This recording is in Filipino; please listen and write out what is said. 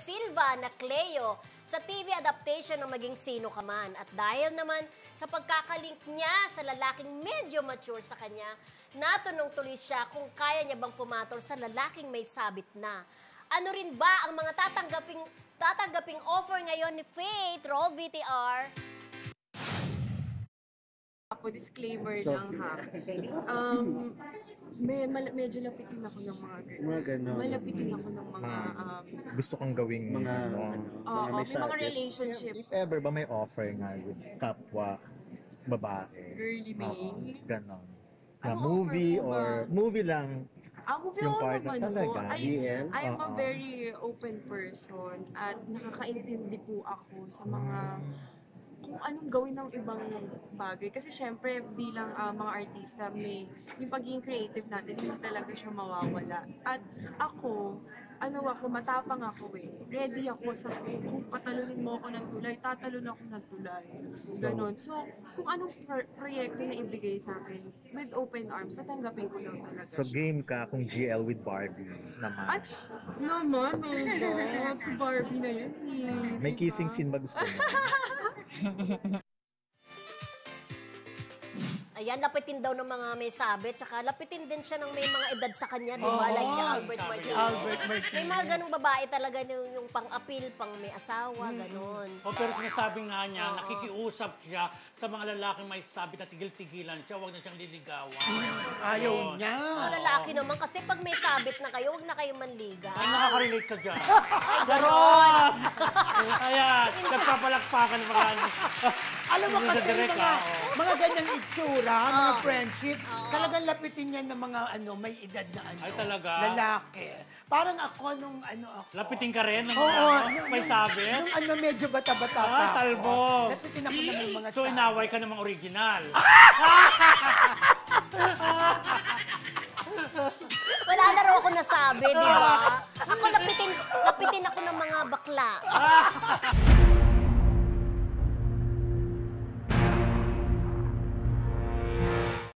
Silva na Cleo sa TV adaptation ng Maging Sino Ka Man. At dahil naman sa pagkakalink niya sa lalaking medyo mature sa kanya, natunong tuloy siya kung kaya niya bang pumatol sa lalaking may sabit na. Ano rin ba ang mga tatanggaping offer ngayon ni Faith? Roll VTR. Ako, disclaimer lang ha. Medyo lapitin ako ng mga gano'n. Malapitin ako ng mga... gusto kong gawing may mga relationships. If ever ba may offer nga with kapwa, babae? Girly main. Ganon. Na movie or movie lang. Movie Yung ako partner naman talaga, po. GL? I am a very open person at nakakaintindi po ako sa mga kung anong gawin ng ibang bagay. Kasi syempre, bilang mga artista, yung pagiging creative natin, hindi talaga siya mawawala. At ako, matapang ako eh. Ready ako sa kung patalunin mo ako ng tulay, tatalon ako ng tulay. Ganon. So, kung anong proyekto na ibigay sa akin, with open arms, tatanggapin ko lang talaga. So, game ka kung GL with Barbie naman. Naman, si Barbie na yan. May kissing scene ba gusto mo? Ayan, lapitin daw ng mga may sabit, tsaka lapitin din siya ng may mga edad sa kanya, di ba? Like si Albert Martinez. May mga ganung babae talaga yung pang-appeal, pang may asawa, ganon. Pero sinasabi nga niya, nakikiusap siya sa mga lalaking may sabit na tigil-tigilan siya, huwag na siyang liligawan. Ayaw niya. Mga lalaki naman, kasi pag may sabit na kayo, huwag na kayo manliga. Ay, nakaka-relate ka dyan. Ay, ganon! Ayan, nagpapalakpakan ng mga Alam mo kasi mga ganyang itsura, mga friendship, talagang lapitin yan ng mga may edad na Ay, talaga? lalaki. Parang ako nung ako. Lapitin ka rin ng Oo, may sabit? Nung medyo bata-bata pa ako. Talbog. Lapitin ako ng mga So, inaway ka ng mga original. Wala na raw ako nasabi, di ba? Ako lapitin ako ng mga bakla.